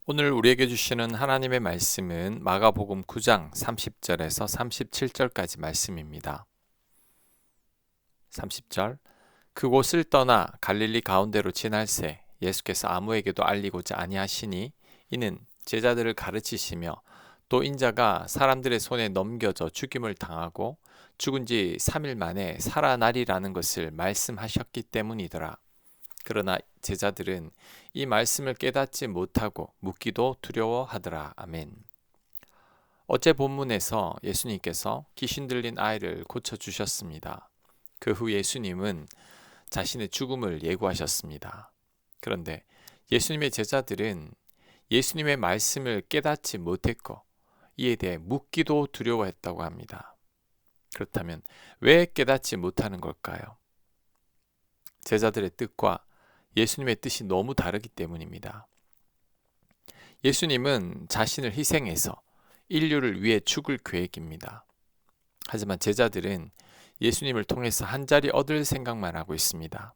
오늘 우리에게 주시는 하나님의 말씀은 마가복음 9장 30절에서 37절까지 말씀입니다. 30절 그곳을 떠나 갈릴리 가운데로 지날새 예수께서 아무에게도 알리고자 아니하시니 이는 제자들을 가르치시며 또 인자가 사람들의 손에 넘겨져 죽임을 당하고 죽은 지 3일 만에 살아나리라는 것을 말씀하셨기 때문이더라. 그러나 제자들은 이 말씀을 깨닫지 못하고 묻기도 두려워하더라. 아멘. 어제 본문에서 예수님께서 귀신 들린 아이를 고쳐주셨습니다. 그 후 예수님은 자신의 죽음을 예고하셨습니다. 그런데 예수님의 제자들은 예수님의 말씀을 깨닫지 못했고 이에 대해 묻기도 두려워했다고 합니다. 그렇다면 왜 깨닫지 못하는 걸까요? 제자들의 뜻과 예수님의 뜻이 너무 다르기 때문입니다. 예수님은 자신을 희생해서 인류를 위해 죽을 계획입니다. 하지만 제자들은 예수님을 통해서 한 자리 얻을 생각만 하고 있습니다.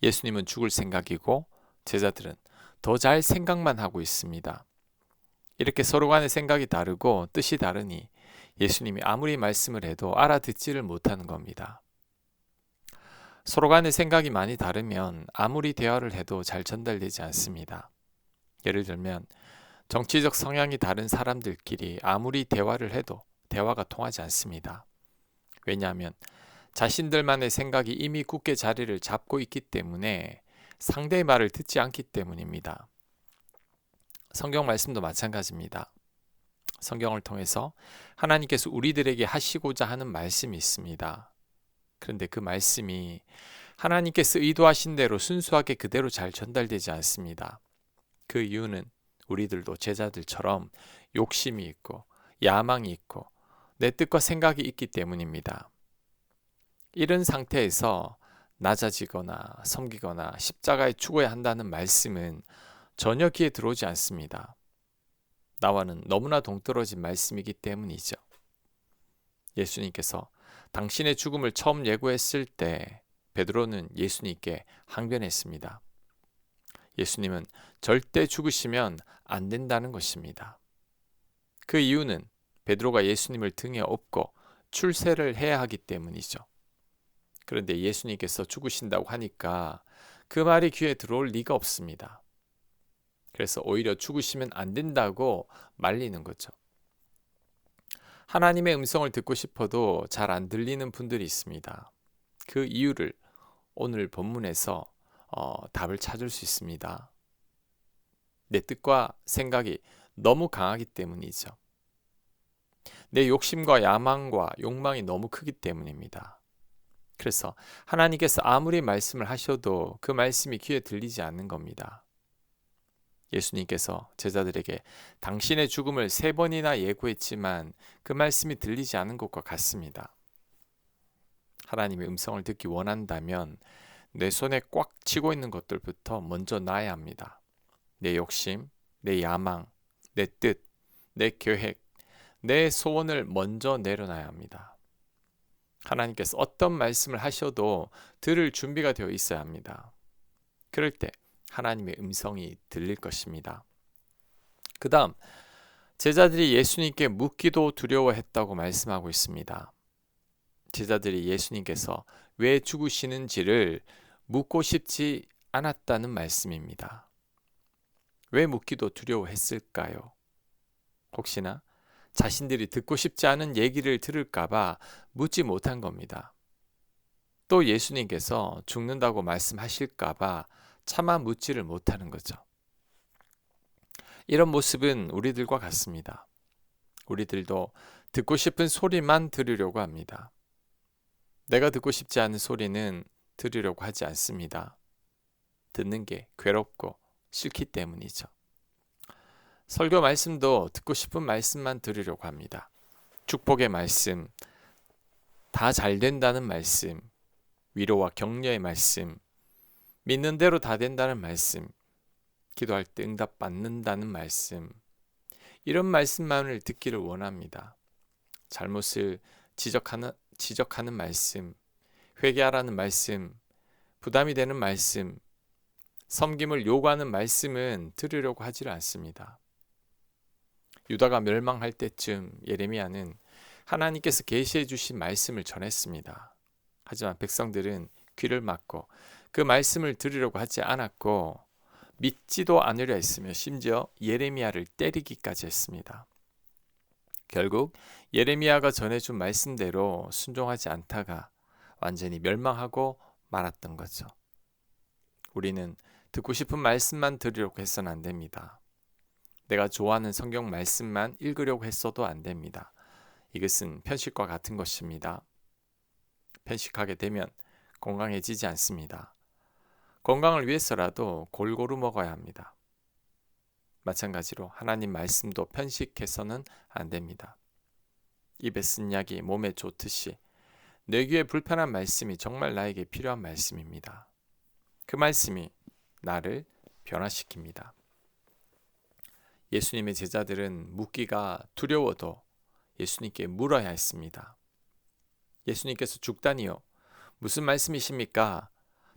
예수님은 죽을 생각이고 제자들은 더 잘 생각만 하고 있습니다. 이렇게 서로 간의 생각이 다르고 뜻이 다르니 예수님이 아무리 말씀을 해도 알아듣지를 못하는 겁니다. 서로 간의 생각이 많이 다르면 아무리 대화를 해도 잘 전달되지 않습니다. 예를 들면 정치적 성향이 다른 사람들끼리 아무리 대화를 해도 대화가 통하지 않습니다. 왜냐하면 자신들만의 생각이 이미 굳게 자리를 잡고 있기 때문에 상대의 말을 듣지 않기 때문입니다. 성경 말씀도 마찬가지입니다. 성경을 통해서 하나님께서 우리들에게 하시고자 하는 말씀이 있습니다. 그런데 그 말씀이 하나님께서 의도하신 대로 순수하게 그대로 잘 전달되지 않습니다. 그 이유는 우리들도 제자들처럼 욕심이 있고 야망이 있고 내 뜻과 생각이 있기 때문입니다. 이런 상태에서 낮아지거나 섬기거나 십자가에 죽어야 한다는 말씀은 전혀 귀에 들어오지 않습니다. 나와는 너무나 동떨어진 말씀이기 때문이죠. 예수님께서 당신의 죽음을 처음 예고했을 때 베드로는 예수님께 항변했습니다. 예수님은 절대 죽으시면 안 된다는 것입니다. 그 이유는 베드로가 예수님을 등에 업고 출세를 해야 하기 때문이죠. 그런데 예수님께서 죽으신다고 하니까 그 말이 귀에 들어올 리가 없습니다. 그래서 오히려 죽으시면 안 된다고 말리는 거죠. 하나님의 음성을 듣고 싶어도 잘 안 들리는 분들이 있습니다. 그 이유를 오늘 본문에서 답을 찾을 수 있습니다. 내 뜻과 생각이 너무 강하기 때문이죠. 내 욕심과 야망과 욕망이 너무 크기 때문입니다. 그래서 하나님께서 아무리 말씀을 하셔도 그 말씀이 귀에 들리지 않는 겁니다. 예수님께서 제자들에게 당신의 죽음을 3번이나 예고했지만 그 말씀이 들리지 않은 것과 같습니다. 하나님의 음성을 듣기 원한다면 내 손에 꽉 쥐고 있는 것들부터 먼저 놔야 합니다. 내 욕심, 내 야망, 내 뜻, 내 계획, 내 소원을 먼저 내려놔야 합니다. 하나님께서 어떤 말씀을 하셔도 들을 준비가 되어 있어야 합니다. 그럴 때 하나님의 음성이 들릴 것입니다. 그 다음 제자들이 예수님께 묻기도 두려워했다고 말씀하고 있습니다. 제자들이 예수님께서 왜 죽으시는지를 묻고 싶지 않았다는 말씀입니다. 왜 묻기도 두려워했을까요? 혹시나 자신들이 듣고 싶지 않은 얘기를 들을까봐 묻지 못한 겁니다. 또 예수님께서 죽는다고 말씀하실까봐 차마 묻지를 못하는 거죠. 이런 모습은 우리들과 같습니다. 우리들도 듣고 싶은 소리만 들으려고 합니다. 내가 듣고 싶지 않은 소리는 들으려고 하지 않습니다. 듣는 게 괴롭고 싫기 때문이죠. 설교 말씀도 듣고 싶은 말씀만 들으려고 합니다. 축복의 말씀, 다 잘 된다는 말씀, 위로와 격려의 말씀, 믿는 대로 다 된다는 말씀, 기도할 때 응답 받는다는 말씀, 이런 말씀만을 듣기를 원합니다. 잘못을 지적하는 말씀, 회개하라는 말씀, 부담이 되는 말씀, 섬김을 요구하는 말씀은 들으려고 하지를 않습니다. 유다가 멸망할 때쯤 예레미야는 하나님께서 계시해 주신 말씀을 전했습니다. 하지만 백성들은 귀를 막고 그 말씀을 들으려고 하지 않았고 믿지도 않으려 했으며 심지어 예레미야를 때리기까지 했습니다. 결국 예레미야가 전해준 말씀대로 순종하지 않다가 완전히 멸망하고 말았던 거죠. 우리는 듣고 싶은 말씀만 들으려고 해서는 안 됩니다. 내가 좋아하는 성경 말씀만 읽으려고 했어도 안 됩니다. 이것은 편식과 같은 것입니다. 편식하게 되면 건강해지지 않습니다. 건강을 위해서라도 골고루 먹어야 합니다. 마찬가지로 하나님 말씀도 편식해서는 안 됩니다. 입에 쓴 약이 몸에 좋듯이 내 귀에 불편한 말씀이 정말 나에게 필요한 말씀입니다. 그 말씀이 나를 변화시킵니다. 예수님의 제자들은 묻기가 두려워도 예수님께 물어야 했습니다. 예수님께서 죽다니요. 무슨 말씀이십니까?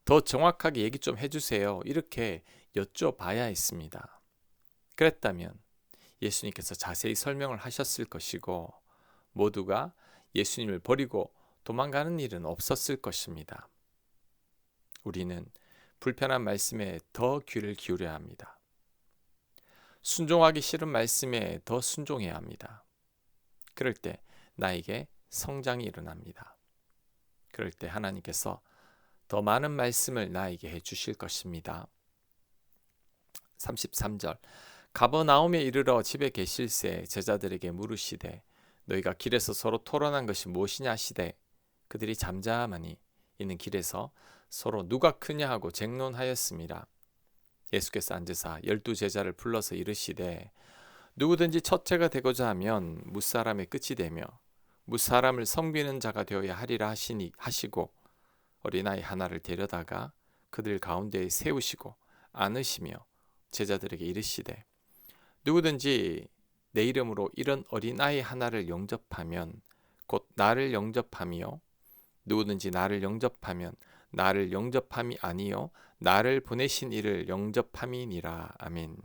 더 정확하게 얘기 좀 해주세요. 이렇게 여쭤봐야 했습니다. 그랬다면 예수님께서 자세히 설명을 하셨을 것이고 모두가 예수님을 버리고 도망가는 일은 없었을 것입니다. 우리는 불편한 말씀에 더 귀를 기울여야 합니다. 순종하기 싫은 말씀에 더 순종해야 합니다. 그럴 때 나에게 성장이 일어납니다. 그럴 때 하나님께서 더 많은 말씀을 나에게 해주실 것입니다. 33절 가버나움에 이르러 집에 계실새 제자들에게 물으시되 너희가 길에서 서로 토론한 것이 무엇이냐 하시되 그들이 잠잠하니 이는 길에서 서로 누가 크냐 하고 쟁론하였습니다. 예수께서 앉으사 12제자를 불러서 이르시되 누구든지 첫째가 되고자 하면 무사람의 끝이 되며 무사람을 섬기는 자가 되어야 하리라 하시고 어린아이 하나를 데려다가 그들 가운데에 세우시고 안으시며 제자들에게 이르시되 누구든지 내 이름으로 이런 어린아이 하나를 영접하면 곧 나를 영접함이요 누구든지 나를 영접하면 나를 영접함이 아니요 나를 보내신 이를 영접함이니라. 아멘.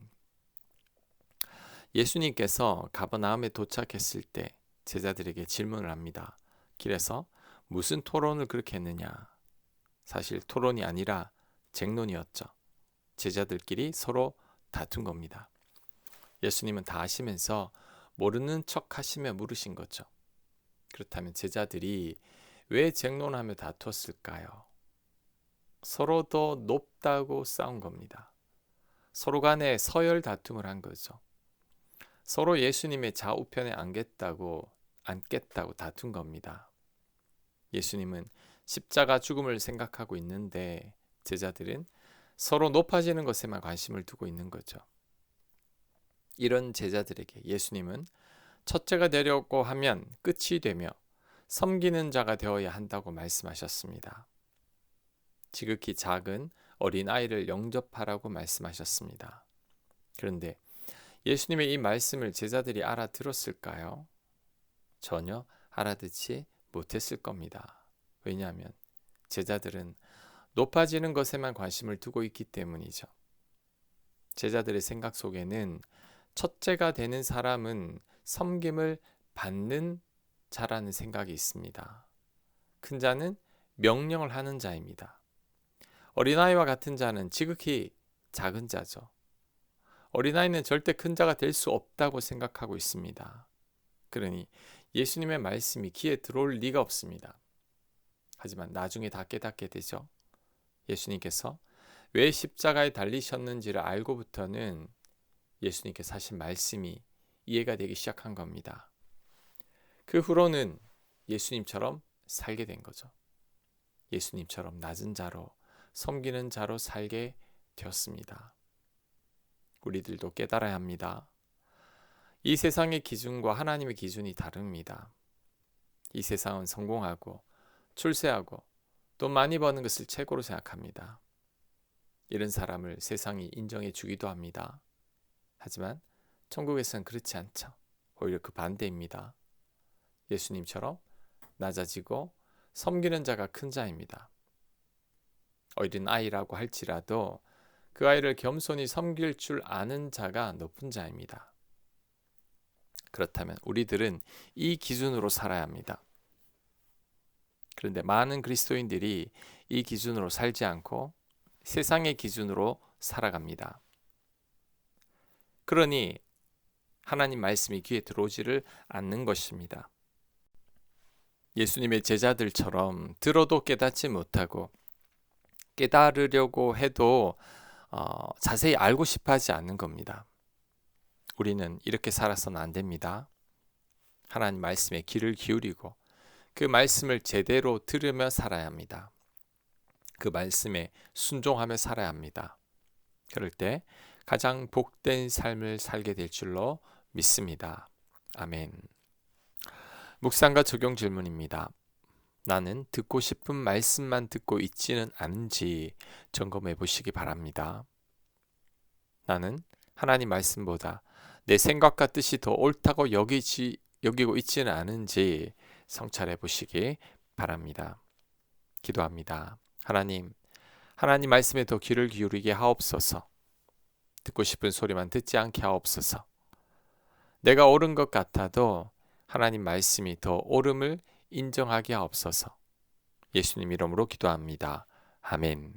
예수님께서 가버나움에 도착했을 때 제자들에게 질문을 합니다. 길에서 무슨 토론을 그렇게 했느냐? 사실 토론이 아니라 쟁론이었죠. 제자들끼리 서로 다툰 겁니다. 예수님은 다 아시면서 모르는 척 하시며 물으신 거죠. 그렇다면 제자들이 왜 쟁론하며 다투었을까요? 서로 더 높다고 싸운 겁니다. 서로 간에 서열 다툼을 한 거죠. 서로 예수님의 좌우편에 앉겠다고 다툰 겁니다. 예수님은 십자가 죽음을 생각하고 있는데 제자들은 서로 높아지는 것에만 관심을 두고 있는 거죠. 이런 제자들에게 예수님은 첫째가 되려고 하면 끝이 되며 섬기는 자가 되어야 한다고 말씀하셨습니다. 지극히 작은 어린아이를 영접하라고 말씀하셨습니다. 그런데 예수님의 이 말씀을 제자들이 알아들었을까요? 전혀 알아듣지 못했을 겁니다. 왜냐하면 제자들은 높아지는 것에만 관심을 두고 있기 때문이죠. 제자들의 생각 속에는 첫째가 되는 사람은 섬김을 받는 자라는 생각이 있습니다. 큰 자는 명령을 하는 자입니다. 어린아이와 같은 자는 지극히 작은 자죠. 어린아이는 절대 큰 자가 될 수 없다고 생각하고 있습니다. 그러니 예수님의 말씀이 귀에 들어올 리가 없습니다. 하지만 나중에 다 깨닫게 되죠. 예수님께서 왜 십자가에 달리셨는지를 알고부터는 예수님께서 하신 말씀이 이해가 되기 시작한 겁니다. 그 후로는 예수님처럼 살게 된 거죠. 예수님처럼 낮은 자로 섬기는 자로 살게 되었습니다. 우리들도 깨달아야 합니다. 이 세상의 기준과 하나님의 기준이 다릅니다. 이 세상은 성공하고 출세하고 돈 많이 버는 것을 최고로 생각합니다. 이런 사람을 세상이 인정해 주기도 합니다. 하지만 천국에서는 그렇지 않죠. 오히려 그 반대입니다. 예수님처럼 낮아지고 섬기는 자가 큰 자입니다. 어린 아이라고 할지라도 그 아이를 겸손히 섬길 줄 아는 자가 높은 자입니다. 그렇다면 우리들은 이 기준으로 살아야 합니다. 그런데 많은 그리스도인들이 이 기준으로 살지 않고 세상의 기준으로 살아갑니다. 그러니 하나님 말씀이 귀에 들어오지를 않는 것입니다. 예수님의 제자들처럼 들어도 깨닫지 못하고 깨달으려고 해도 자세히 알고 싶어 하지 않는 겁니다. 우리는 이렇게 살아서는 안 됩니다. 하나님 말씀에 귀를 기울이고 그 말씀을 제대로 들으며 살아야 합니다. 그 말씀에 순종하며 살아야 합니다. 그럴 때 가장 복된 삶을 살게 될 줄로 믿습니다. 아멘. 묵상과 적용 질문입니다. 나는 듣고 싶은 말씀만 듣고 있지는 않은지 점검해 보시기 바랍니다. 나는 하나님 말씀보다 내 생각과 뜻이 더 옳다고 여기고 있지는 않은지 성찰해 보시기 바랍니다. 기도합니다. 하나님 말씀에 더 귀를 기울이게 하옵소서. 듣고 싶은 소리만 듣지 않게 하옵소서. 내가 옳은 것 같아도 하나님 말씀이 더 옳음을 인정하게 하옵소서. 예수님 이름으로 기도합니다. 아멘.